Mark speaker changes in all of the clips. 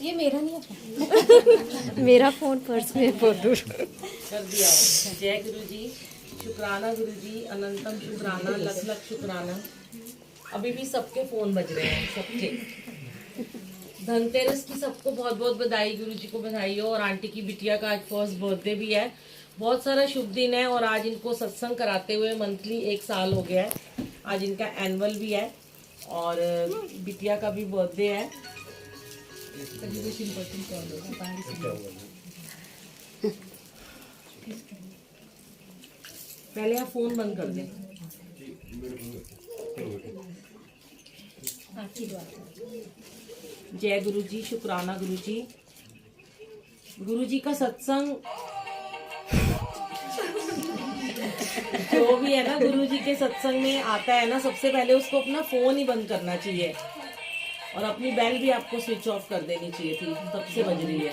Speaker 1: ये मेरा नहीं है मेरा फोन पर्स में फोटो
Speaker 2: कर दिया। जय गुरु जी, शुक्राना गुरु जी, अनंतम शुक्राना, लख लख शुक्राना। अभी भी सबके फोन बज रहे हैं, सबके। धनतेरस की सबको बहुत बहुत बधाई, गुरु जी को बधाई हो। और आंटी की बिटिया का आज फर्स्ट बर्थडे भी है। बहुत सारा शुभ दिन है और आज इनको सत्संग कराते हुए मंथली 1 साल हो गया है। आज इनका एनुअल भी है और बिटिया का भी बर्थडे है। पहले आप फोन बंद कर दें। जय गुरु जी, शुक्राना गुरु जी। गुरु जी का सत्संग जो भी है ना, गुरु जी के सत्संग में आता है ना, सबसे पहले उसको अपना फोन ही बंद करना चाहिए और अपनी बेल भी आपको स्विच ऑफ कर देनी चाहिए थी। तब से बज रही है,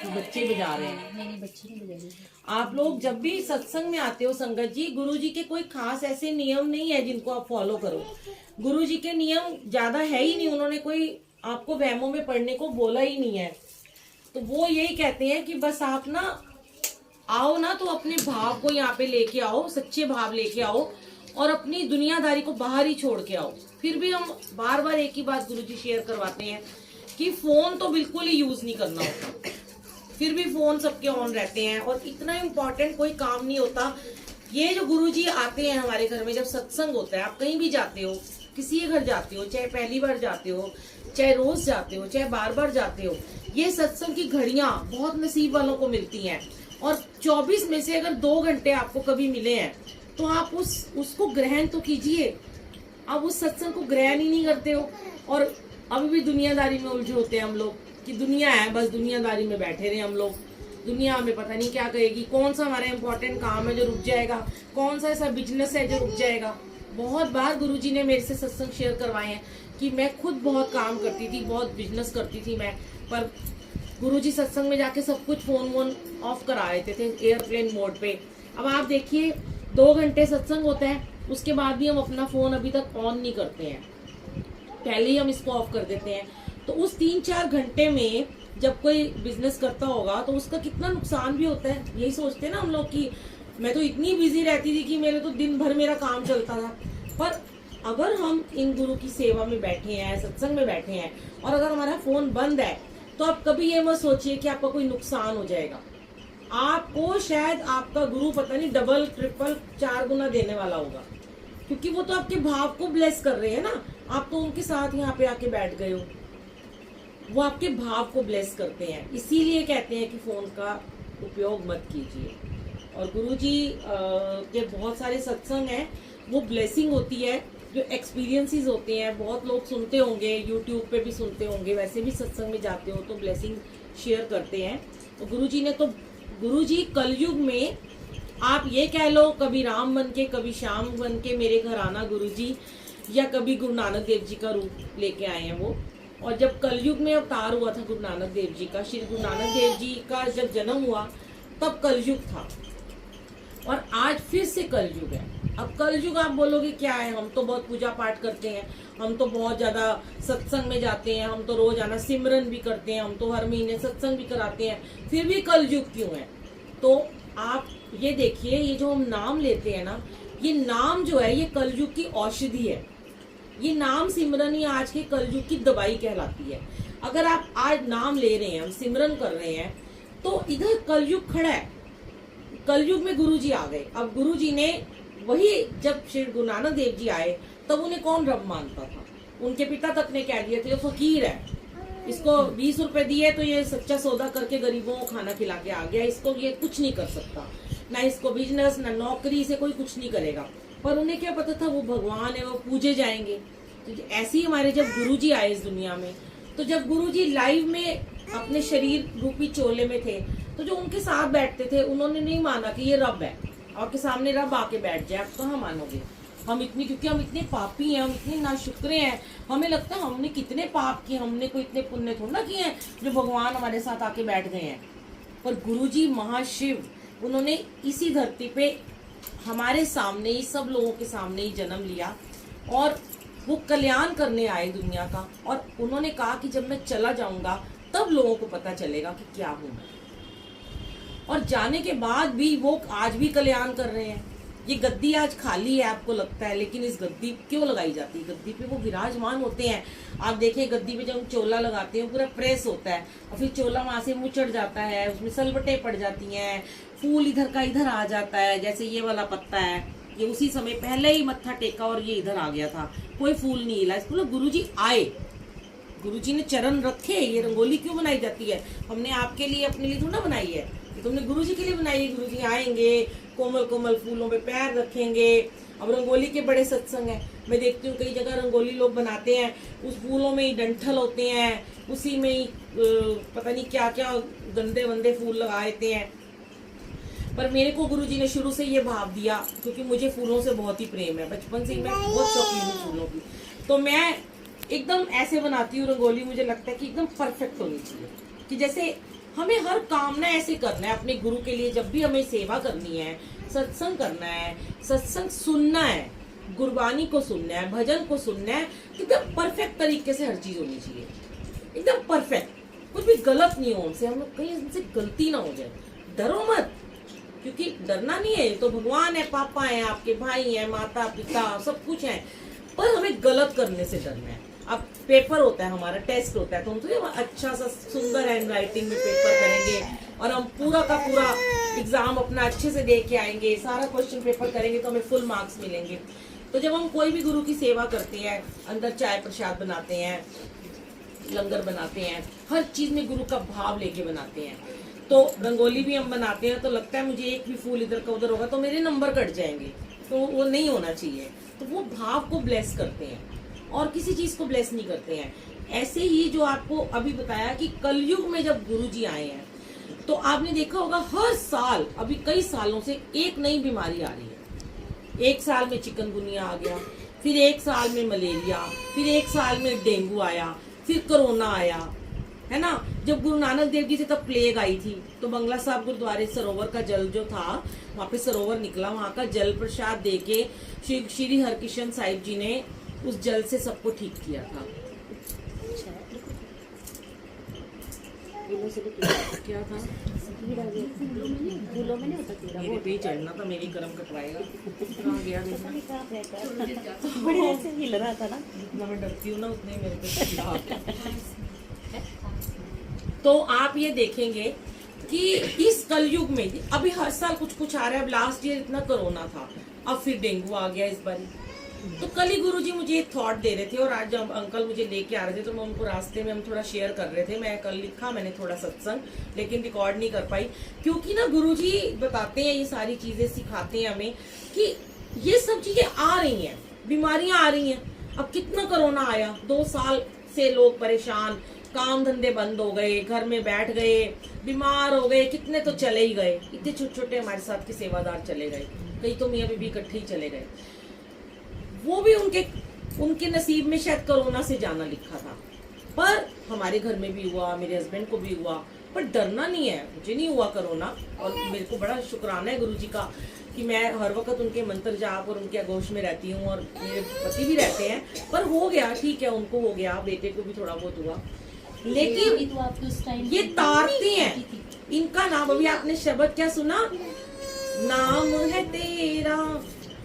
Speaker 2: तो बच्चे बजा रहे हैं।
Speaker 1: नहीं, बच्चे नहीं बजा रही।
Speaker 2: आप लोग जब भी सत्संग में आते हो संगत जी, गुरु जी के कोई खास ऐसे नियम नहीं है जिनको आप फॉलो करो। गुरु जी के नियम ज्यादा है ही नहीं, उन्होंने कोई आपको वहमों में पढ़ने को बोला ही नहीं है। तो वो यही कहते हैं कि बस आप ना आओ ना, तो अपने भाव को यहाँ पे लेके आओ, सच्चे भाव लेके आओ और अपनी दुनियादारी को बाहर ही छोड़ के आओ। फिर भी हम बार बार एक ही बात गुरु जी शेयर करवाते हैं कि फोन तो बिल्कुल ही यूज नहीं करना होता, फिर भी फोन सबके ऑन रहते हैं और इतना इम्पोर्टेंट कोई काम नहीं होता। ये जो गुरुजी आते हैं हमारे घर में, जब सत्संग होता है, आप कहीं भी जाते हो, किसी के घर जाते हो, चाहे पहली बार जाते हो, चाहे रोज जाते हो, चाहे बार बार जाते हो, ये सत्संग की घड़ियां बहुत नसीब वालों को मिलती हैं। और 24 में से अगर 2 घंटे आपको कभी मिले हैं तो आप उसको ग्रहण तो कीजिए। आप उस सत्संग को ग्रहण ही नहीं करते हो और अभी भी दुनियादारी में उलझे होते हैं हम लोग कि दुनिया है, बस दुनियादारी में बैठे रहे हम लोग। दुनिया हमें पता नहीं क्या कहेगी, कौन सा हमारा इम्पोर्टेंट काम है जो रुक जाएगा, कौन सा ऐसा बिजनेस है जो रुक जाएगा। बहुत बार गुरुजी ने मेरे से सत्संग शेयर करवाए हैं कि मैं खुद बहुत काम करती थी, बहुत बिजनेस करती थी मैं, पर गुरुजी सत्संग में जाके सब कुछ फोन वोन ऑफ करा देते थे एयरप्लेन मोड पे। अब आप देखिए 2 घंटे सत्संग होता है, उसके बाद भी हम अपना फोन अभी तक ऑन नहीं करते हैं, पहले ही हम इसको ऑफ कर देते हैं। तो उस 3-4 घंटे में जब कोई बिजनेस करता होगा तो उसका कितना नुकसान भी होता है। यही सोचते हैं ना हम लोग कि मैं तो इतनी बिजी रहती थी कि मेरे तो दिन भर मेरा काम चलता था। पर अगर हम इन गुरु की सेवा में बैठे हैं, सत्संग में बैठे हैं और अगर हमारा फोन बंद है, तो आप कभी ये मत सोचिए कि आपका कोई नुकसान हो जाएगा। आपको शायद आपका गुरु पता नहीं डबल ट्रिपल 4 गुना देने वाला होगा, क्योंकि वो तो आपके भाव को ब्लेस कर रहे हैं ना। आप तो उनके साथ यहाँ पे आके बैठ गए हो, वो आपके भाव को ब्लेस करते हैं। इसीलिए कहते हैं कि फोन का उपयोग मत कीजिए। और गुरुजी के बहुत सारे सत्संग हैं, वो ब्लेसिंग होती है, जो एक्सपीरियंसेस होते हैं। बहुत लोग सुनते होंगे, यूट्यूब पे भी सुनते होंगे, वैसे भी सत्संग में जाते हो तो ब्लेसिंग शेयर करते हैं। तो गुरुजी ने तो, गुरुजी कलयुग में आप ये कह लो कभी राम बन के कभी श्याम बन के मेरे घर आना गुरुजी, या कभी गुरु नानक देव जी का रूप लेके आए हैं वो। और जब कलयुग में अवतार हुआ था गुरु नानक देव जी का, श्री गुरु नानक देव जी का जब जन्म हुआ तब कलयुग था और आज फिर से कलयुग है। अब कलयुग आप बोलोगे क्या है, हम तो बहुत पूजा पाठ करते हैं, हम तो बहुत ज्यादा सत्संग में जाते हैं, हम तो रोजाना सिमरन भी करते हैं, हम तो हर महीने सत्संग भी कराते हैं, फिर भी कलयुग क्यों है? तो आप ये देखिए, ये जो हम नाम लेते हैं ना, ये नाम जो है ये कलयुग की औषधि है। ये नाम सिमरन ही आज के कलयुग की दवाई कहलाती है। अगर आप आज नाम ले रहे हैं, हम सिमरन कर रहे हैं, तो इधर कलयुग खड़ा है। कलयुग में गुरुजी आ गए। अब गुरुजी ने वही, जब श्री गुरु नानक देव जी आए तब उन्हें कौन रब मानता था? उनके पिता तक ने कह दिया था ये फकीर है, इसको 20 रुपए दिए तो ये सच्चा सौदा करके गरीबों को खाना खिला के आ गया, इसको ये कुछ नहीं कर सकता, ना इसको बिजनेस ना नौकरी से कोई कुछ नहीं करेगा। पर उन्हें क्या पता था वो भगवान है, वो पूजे जाएंगे। तो ऐसे ही हमारे जब गुरुजी आए इस दुनिया में, तो जब गुरुजी लाइव में अपने शरीर रूपी चोले में थे, तो जो उनके साथ बैठते थे उन्होंने नहीं माना कि ये रब है। आपके सामने रब आके बैठ जाए, आप कहाँ मानोगे? हम इतनी, क्योंकि हम इतने पापी हैं, हम इतने नाशुक्रे हैं, हमें लगता है हमने कितने पाप किए, हमने कोई इतने पुण्य थोड़ा ना किए हैं जो भगवान हमारे साथ आके बैठ गए हैं। पर गुरुजी महाशिव, उन्होंने इसी धरती पे हमारे सामने ही, सब लोगों के सामने ही जन्म लिया और वो कल्याण करने आए दुनिया का। और उन्होंने कहा कि जब मैं चला जाऊंगा तब तब लोगों को पता चलेगा कि क्या हूं मैं। और जाने के बाद भी वो आज भी कल्याण कर रहे हैं। ये गद्दी आज खाली है आपको लगता है, लेकिन इस गद्दी क्यों लगाई जाती है? गद्दी पे वो विराजमान होते हैं। आप देखिए गद्दी पे जब हम चोला लगाते हैं पूरा प्रेस होता है, और फिर चोला वहां से मुचड़ जाता है, उसमें सलवटें पड़ जाती हैं, फूल इधर का इधर आ जाता है। जैसे ये वाला पत्ता है, ये उसी समय पहले ही मत्था टेका और ये इधर आ गया था, कोई फूल नहीं हिला। इसको गुरुजी आए, गुरुजी ने चरण रखे। ये रंगोली क्यों बनाई जाती है? हमने आपके लिए अपने लिए थोड़ा ना बनाई है, तुमने गुरुजी के लिए बनाई है। गुरुजी आएंगे, कोमल कोमल फूलों पे पैर रखेंगे। अब रंगोली के बड़े सत्संग है, मैं देखती हूँ कई जगह रंगोली लोग बनाते हैं, उस फूलों में ही डंठल होते हैं, उसी में ही पता नहीं क्या क्या गंदे वंदे फूल लगा देते हैं। पर मेरे को गुरुजी ने शुरू से ये भाव दिया, क्योंकि मुझे फूलों से बहुत ही प्रेम है, बचपन से ही मैं बहुत शौकीन हूँ फूलों की। तो मैं एकदम ऐसे बनाती हूँ रंगोली, मुझे लगता है कि एकदम परफेक्ट होनी चाहिए, कि जैसे हमें हर काम ना ऐसे करना है अपने गुरु के लिए। जब भी हमें सेवा करनी है, सत्संग करना है, सत्संग सुनना है, गुरबानी को सुनना है, भजन को सुनना है, एकदम परफेक्ट तरीके से हर चीज होनी चाहिए, एकदम परफेक्ट, कुछ भी गलत नहीं हो उनसे, हम कहीं उनसे गलती ना हो जाए। डरो मत, क्योंकि डरना नहीं है, तो भगवान है, पापा है, आपके भाई है, माता पिता सब कुछ है, पर हमें गलत करने से डरना है। अब पेपर होता है हमारा, टेस्ट होता है, तो हम तो अच्छा सा सुंदर हैंड राइटिंग में पेपर करेंगे और हम पूरा का पूरा एग्जाम अपना अच्छे से दे के आएंगे, सारा क्वेश्चन पेपर करेंगे तो हमें फुल मार्क्स मिलेंगे। तो जब हम कोई भी गुरु की सेवा करते हैं, अंदर चाय प्रसाद बनाते हैं, लंगर बनाते हैं, हर चीज में गुरु का भाव लेके बनाते हैं। तो रंगोली भी हम बनाते हैं, तो लगता है मुझे एक भी फूल इधर का उधर होगा तो मेरे नंबर कट जाएंगे, तो वो नहीं होना चाहिए। तो वो भाव को ब्लेस करते हैं और किसी चीज को ब्लेस नहीं करते हैं। ऐसे ही जो आपको अभी बताया कि कलयुग में जब गुरुजी आए हैं, तो आपने देखा होगा हर साल, अभी कई सालों से एक नई बीमारी आ रही है। एक साल में चिकनगुनिया आ गया, फिर एक साल में मलेरिया, फिर एक साल में डेंगू आया, फिर कोरोना आया, है ना। जब गुरु नानक देव जी से तब प्लेग आई थी, तो बंगला साहब गुरुद्वारे सरोवर का जल जो था, वहां पे सरोवर निकला, वहां का जल प्रसाद देके श्री हरकिशन साहिब जी ने उस जल से सबको ठीक किया था। क्या था?
Speaker 3: फूलों में नहीं होता कीड़ा,
Speaker 2: मेरे पे ही चढ़ना था, मेरी कर्म कटवाएगा। कहाँ गया देखना?
Speaker 3: बड़े ऐसे हिल रहा था ना।
Speaker 2: जितना मैं डरती हूँ ना उतने ही मेरे पे कीड़ा। तो आप ये देखेंगे कि इस कलयुग में अभी हर साल कुछ कुछ आ रहा है। अब लास्ट ईयर इतना कोरोना था, अब फिर डेंगू आ गया इस बार। तो कल ही गुरुजी मुझे एक थॉट दे रहे थे, और आज जब अंकल मुझे लेके आ रहे थे तो मैं उनको रास्ते में हम थोड़ा शेयर कर रहे थे। मैं कल लिखा मैंने थोड़ा सत्संग, लेकिन रिकॉर्ड नहीं कर पाई, क्योंकि ना गुरुजी बताते हैं, ये सारी चीजें सिखाते हैं हमें कि ये सब चीजें आ रही हैं, बीमारियां आ रही हैं। अब कितना कोरोना आया, 2 साल से लोग परेशान, काम धंधे बंद हो गए, घर में बैठ गए, बीमार हो गए, कितने तो चले ही गए। इतने छोटे छोटे हमारे साथ के सेवादार चले गए, कई तो मियाँ बीबी इकट्ठे ही चले गए। वो भी उनके नसीब में शायद कोरोना से जाना लिखा था, पर हमारे घर में भी हुआ, मेरे हस्बैंड को भी हुआ, पर डरना नहीं है। मुझे नहीं हुआ कोरोना, और मेरे को बड़ा शुक्राना है गुरुजी का कि मैं हर वक्त उनके मंत्र जाप और उनके आगोश में रहती हूँ, और मेरे पति भी रहते हैं। पर हो गया, ठीक है, उनको हो गया, बेटे को भी थोड़ा बहुत हुआ, लेकिन ये तारते हैं। इनका नाम अभी आपने शब्द क्या सुना? नाम है तेरा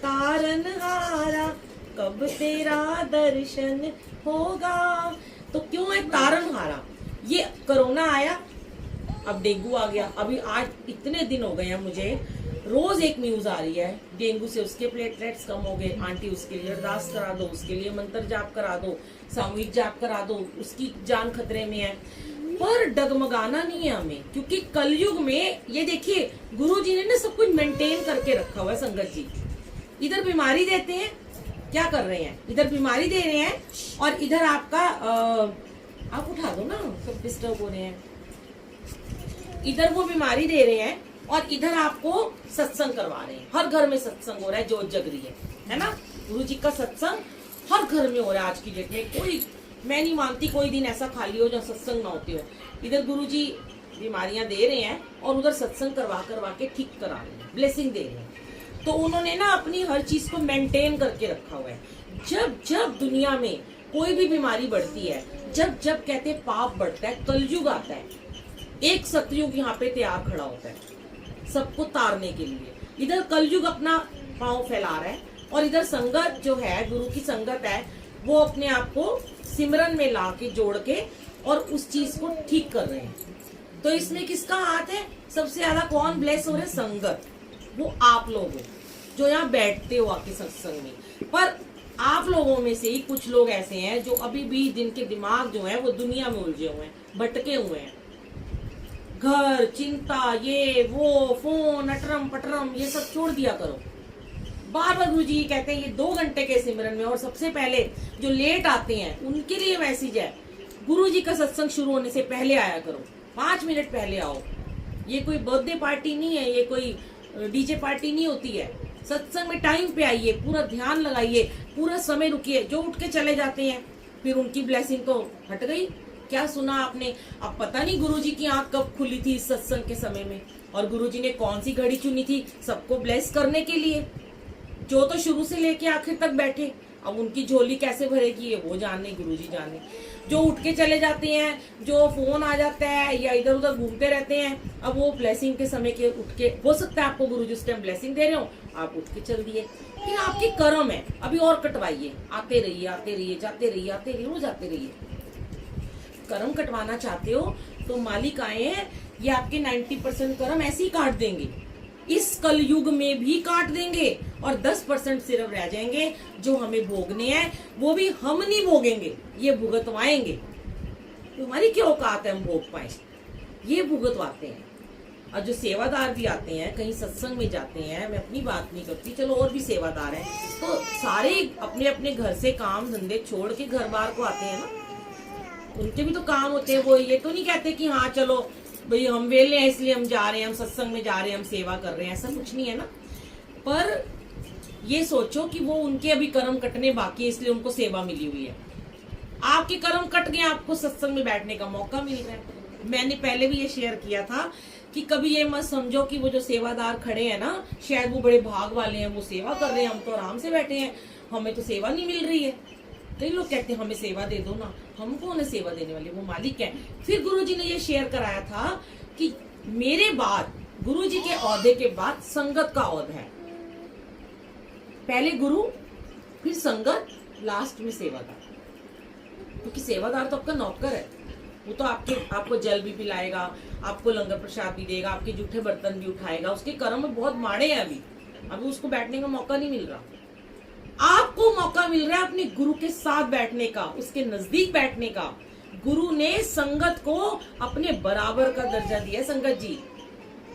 Speaker 2: तारनहारा, कब तेरा दर्शन होगा। तो क्यों है तारनहारा? ये कोरोना आया, अब डेंगू आ गया। अभी आज इतने दिन हो गए हैं, मुझे रोज एक न्यूज आ रही है, डेंगू से उसके प्लेटलेट्स कम हो गए, आंटी उसके लिए अरदास करा दो, उसके लिए मंत्र जाप करा दो, सामूहिक जाप करा दो, उसकी जान खतरे में है। पर डगमगाना नहीं है हमें, क्योंकि कलयुग में ये देखिए गुरुजी ने ना सब कुछ मेंटेन करके रखा हुआ है। संगत जी इधर बीमारी देते हैं, क्या कर रहे हैं, इधर बीमारी दे रहे हैं, और इधर आपका आप उठा दो ना, सब डिस्टर्ब हो रहे हैं। इधर वो बीमारी दे रहे हैं और इधर आपको सत्संग करवा रहे हैं। हर घर में सत्संग हो रहा है, जोत जग रही है ना। गुरु जी का सत्संग हर घर में हो रहा है आज की डेट में। कोई, मैं नहीं मानती कोई दिन ऐसा खाली हो जहाँ सत्संग ना होती हो। इधर गुरु जी बीमारियां दे रहे हैं और उधर सत्संग करवा के ठीक करा रहे हैं, ब्लेसिंग दे रहे हैं। तो उन्होंने ना अपनी हर चीज को मेंटेन करके रखा हुआ है। जब जब दुनिया में कोई भी बीमारी बढ़ती है, जब जब कहते हैं पाप बढ़ता है, कलयुग आता है, एक सतयुग यहाँ पे तैयार खड़ा होता है सबको तारने के लिए। इधर कलयुग अपना पांव फैला रहा है और इधर संगत जो है, गुरु की संगत है, वो अपने आप को सिमरन में ला के जोड़ के और उस चीज को ठीक कर रहे हैं। तो इसमें किसका हाथ है? सबसे ज्यादा कौन ब्लेस हो रहे? संगत, वो आप लोग हो जो यहाँ बैठते हो आके सत्संग में। पर आप लोगों में से ही कुछ लोग ऐसे हैं जो अभी भी, जिनके दिमाग जो है वो दुनिया में उलझे हुए हैं, भटके हुए हैं। घर, चिंता, ये वो, फोन, अटरम पटरम, ये सब छोड़ दिया करो। बार बार गुरु जी कहते हैं ये 2 घंटे के सिमरन में, और सबसे पहले जो लेट आते हैं उनके लिए मैसेज है, गुरु जी का सत्संग शुरू होने से पहले आया करो, 5 मिनट पहले आओ। ये कोई बर्थडे पार्टी नहीं है, ये कोई डीजे पार्टी नहीं होती है। सत्संग में टाइम पे आइए, पूरा ध्यान लगाइए, पूरा समय रुकिए। जो उठ के चले जाते हैं फिर उनकी ब्लेसिंग तो हट गई। क्या सुना आपने? अब पता नहीं गुरुजी की आंख कब खुली थी इस सत्संग के समय में, और गुरुजी ने कौन सी घड़ी चुनी थी सबको ब्लेस करने के लिए। जो तो शुरू से लेके आखिर तक बैठे, अब उनकी झोली कैसे भरेगी ये वो जाने, गुरुजी जाने। जो उठ के चले जाते हैं, जो फोन आ जाता है या इधर उधर घूमते रहते हैं, अब वो ब्लेसिंग के समय के उठ के, हो सकता है आपको गुरुजी उस टाइम ब्लेसिंग दे रहे हो, आप उठ के चल दिए। फिर आपके कर्म है, अभी और कटवाइए, आते रहिए, आते रहिए, जाते रहिए, आते रहिए, रोज आते रहिए। कर्म कटवाना चाहते हो तो मालिक आए हैं, ये आपके 90% कर्म ऐसे ही काट देंगे, इस कलयुग में भी काट देंगे, और 10% सिर्फ रह जाएंगे जो हमें भोगने हैं, वो भी हम नहीं भोगेंगे, ये भुगतवाएंगे। तुम्हारी क्या औकात है हम भोग पाए, ये भुगतवाते हैं। और जो सेवादार भी आते हैं, कहीं सत्संग में जाते हैं, मैं अपनी बात नहीं करती, चलो और भी सेवादार हैं, तो सारे अपने अपने घर से काम धंधे छोड़ के घर बार को आते हैं ना, उनके भी तो काम होते हैं। वो ये तो नहीं कहते कि हाँ चलो भाई हम वेले हैं इसलिए हम जा रहे हैं, हम सत्संग में जा रहे हैं, हम सेवा कर रहे हैं, ऐसा कुछ नहीं है ना। पर ये सोचो कि वो उनके अभी कर्म कटने बाकी है, इसलिए उनको सेवा मिली हुई है। आपके कर्म कट गए, आपको सत्संग में बैठने का मौका मिल रहा है। मैंने पहले भी ये शेयर किया था कि कभी ये मत समझो कि वो जो सेवादार खड़े हैं ना, शायद वो बड़े भाग वाले हैं, वो सेवा कर रहे हैं, हम तो आराम से बैठे हैं, हमें तो सेवा नहीं मिल रही है। कई लोग कहते हैं हमें सेवा दे दो ना, हम कौन है सेवा देने वाले, वो मालिक है। फिर गुरुजी ने ये शेयर कराया था कि मेरे बाद, गुरुजी के औहदे के बाद संगत का औहदा है, पहले गुरु फिर संगत, लास्ट में सेवादार। क्योंकि सेवादार तो आपका नौकर है, वो तो आपको जल भी पिलाएगा, आपको लंगर प्रसाद भी देगा, आपके जूठे बर्तन भी उठाएगा। उसके कर्म में बहुत माड़े हैं, अभी उसको बैठने का मौका नहीं मिल रहा। आपको मौका मिल रहा है अपने गुरु के साथ बैठने का, उसके नजदीक बैठने का। गुरु ने संगत को अपने बराबर का दर्जा दिया। संगत जी,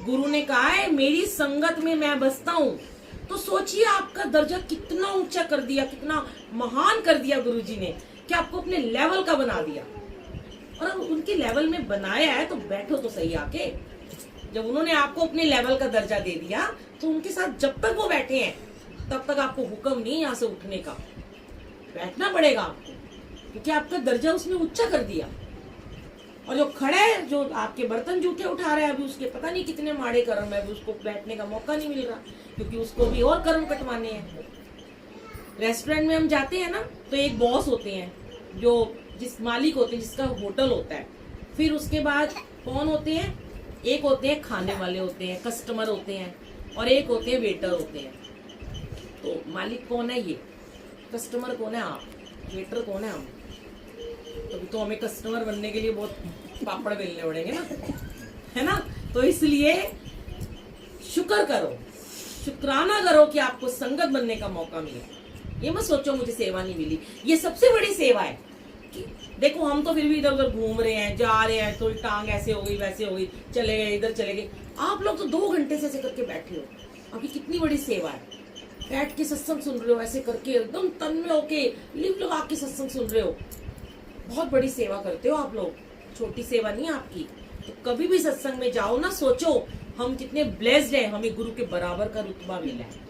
Speaker 2: गुरु ने कहा है मेरी संगत में मैं बसता हूँ। तो सोचिए आपका दर्जा कितना ऊंचा कर दिया, कितना महान कर दिया गुरु जी ने, कि आपको अपने लेवल का बना दिया। और अब उनके लेवल में बनाया है तो बैठो तो सही आके। जब उन्होंने आपको अपने लेवल का दर्जा दे दिया तो उनके साथ जब तक वो बैठे हैं तब तक आपको हुक्म नहीं यहाँ से उठने का, बैठना पड़ेगा आपको, क्योंकि आपका दर्जा उसने ऊंचा कर दिया। और जो खड़ा है, जो आपके बर्तन जूठे उठा रहा है, अभी उसके पता नहीं कितने माड़े कर्म है, अभी उसको बैठने का मौका नहीं मिल रहा, क्योंकि उसको भी और कर्म कटवाने हैं। रेस्टोरेंट में हम जाते हैं ना, तो एक बॉस होते हैं, जो जिस मालिक होते हैं, जिसका होटल होता है। फिर उसके बाद कौन होते हैं? एक होते हैं खाने वाले होते हैं, कस्टमर होते हैं, और एक होते हैं वेटर होते हैं। तो मालिक कौन है? ये। कस्टमर कौन है? आप। वेटर कौन है? हम। तो हमें कस्टमर बनने के लिए बहुत पापड़ बेलने पड़ेंगे ना, है ना। तो इसलिए शुक्र करो, शुक्राना करो कि आपको संगत बनने का मौका मिला। ये मत सोचो मुझे सेवा नहीं मिली, ये सबसे बड़ी सेवा है। कि देखो हम तो फिर भी इधर उधर घूम रहे हैं, जा रहे हैं, थोड़ी टांग ऐसे हो गई वैसे हो गई, चले गए इधर चले गए। आप लोग तो 2 घंटे से ऐसे करके बैठे हो, अभी कितनी बड़ी सेवा है। बैठ के सत्संग सुन रहे हो, ऐसे करके एकदम तन में होके लिव लगा के सत्संग सुन रहे हो। बहुत बड़ी सेवा करते हो आप लोग, छोटी सेवा नहीं आपकी। तो कभी भी सत्संग में जाओ ना, सोचो हम कितने ब्लेस्ड हैं, हमें गुरु के बराबर का रुतबा मिला है।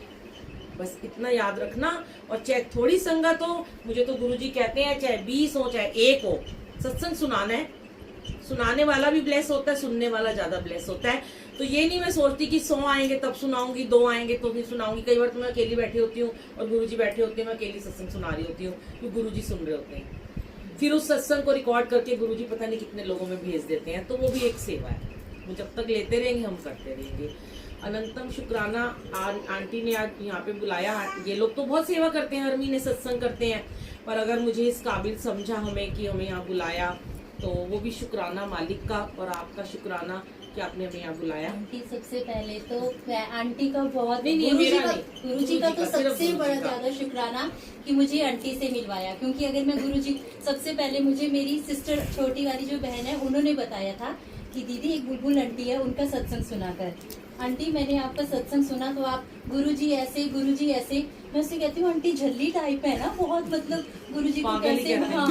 Speaker 2: बस इतना याद रखना। और चाहे थोड़ी संगत हो, मुझे तो गुरुजी कहते हैं चाहे 20 हो चाहे 1 हो, सत्संग सुनाना है, सुनाने वाला भी ब्लेस होता है, सुनने वाला ज्यादा ब्लेस होता है। तो ये नहीं मैं सोचती कि 100 आएंगे तब सुनाऊंगी, 2 आएंगे तो भी सुनाऊंगी। कई बार तो मैं अकेली बैठी होती हूँ और गुरुजी बैठे होते हैं, मैं अकेली सत्संग सुना रही होती हूँ क्योंकि गुरुजी सुन रहे होते हैं। फिर उस सत्संग को रिकॉर्ड करके गुरुजी पता नहीं कितने लोगों में भेज देते हैं। तो वो भी एक सेवा है, वो जब तक लेते रहेंगे हम करते रहेंगे। अनंतम शुक्राना। आंटी ने आज यहाँ पे बुलाया। ये लोग तो बहुत सेवा करते हैं, हर महीने सत्संग करते हैं, पर अगर मुझे इस काबिल समझा हमें कि हमें यहाँ बुलाया, तो वो भी शुक्राना मालिक का और आपका शुक्राना कि आपने हमें यहाँ बुलाया।
Speaker 4: आंटी सबसे पहले तो आंटी का बहुत,
Speaker 2: नहीं, मेरा नहीं।
Speaker 4: गुरुजी का तो
Speaker 2: सिर्फ
Speaker 4: सबसे
Speaker 2: गुरुजी
Speaker 4: बड़ा
Speaker 2: का।
Speaker 4: ज्यादा शुक्राना कि मुझे आंटी से मिलवाया। क्योंकि अगर मैं गुरुजी, सबसे पहले मुझे मेरी सिस्टर, छोटी वाली जो बहन है, उन्होंने बताया था कि दीदी एक बुलबुल आंटी है, उनका सत्संग सुना कर। आंटी मैंने आपका सत्संग सुना तो आप गुरुजी ऐसे, गुरुजी ऐसे। मैं उससे कहती हूँ आंटी झल्ली टाइप है ना बहुत, मतलब गुरुजी को
Speaker 2: पागल ही
Speaker 4: कैसे,
Speaker 2: कहते
Speaker 4: हाँ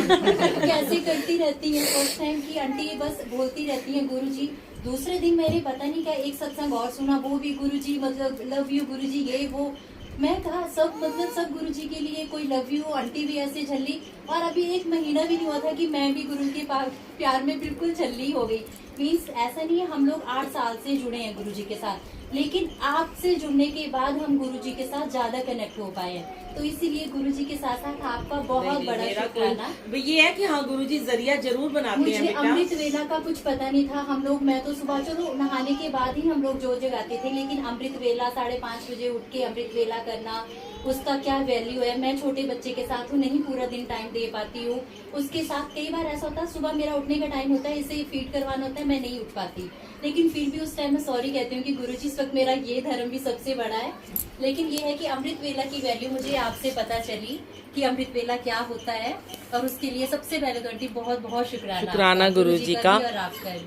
Speaker 4: कैसे करती रहती है। फर्स्ट टाइम की आंटी बस बोलती रहती है गुरुजी। दूसरे दिन मैंने पता नहीं क्या एक सत्संग और सुना, वो भी गुरुजी, मतलब लव यू गुरुजी, ये वो। मैं कहा सब, मतलब सब गुरुजी के लिए, कोई लव यू, आंटी भी ऐसे झल्ली। और अभी 1 महीना भी नहीं हुआ था कि मैं भी गुरु के प्यार में बिल्कुल झल्ली हो गई। मीन्स ऐसा नहीं है, हम लोग 8 साल से जुड़े हैं गुरुजी के साथ, लेकिन आपसे जुड़ने के बाद हम गुरुजी के साथ ज्यादा कनेक्ट हो पाए हैं। तो इसीलिए गुरुजी के साथ साथ आपका बहुत
Speaker 2: नहीं,
Speaker 4: बड़ा
Speaker 2: मेरा
Speaker 4: शुक्राना।
Speaker 2: ये है कि हाँ गुरुजी जरिया जरूर बनाते हैं
Speaker 4: मुझे
Speaker 2: बेटा।
Speaker 4: अमृत वेला का कुछ पता नहीं था। हम लोग, मैं तो सुबह, चलो नहाने के बाद ही हम लोग जोत जगाते थे, लेकिन अमृत वेला 5:30 बजे उठ के अमृत वेला करना, उसका क्या वैल्यू है। मैं छोटे बच्चे के साथ हूँ, नहीं पूरा दिन टाइम दे पाती हूँ उसके साथ। कई बार ऐसा होता है सुबह मेरा उठने का टाइम होता है, इसे फीड करवाना होता है, मैं नहीं उठ पाती, लेकिन फिर भी उस टाइम मैं सॉरी कहती हूँ कि गुरुजी इस वक्त मेरा ये धर्म भी सबसे बड़ा है। लेकिन ये है कि अमृत वेला की वैल्यू मुझे आपसे पता चली कि अमृत वेला क्या होता है, और उसके लिए सबसे पहले तो आंटी बहुत बहुत शुक्राना
Speaker 2: शुक्राना
Speaker 4: आपका,
Speaker 2: गुरुजी का।
Speaker 4: भी और आपका भी।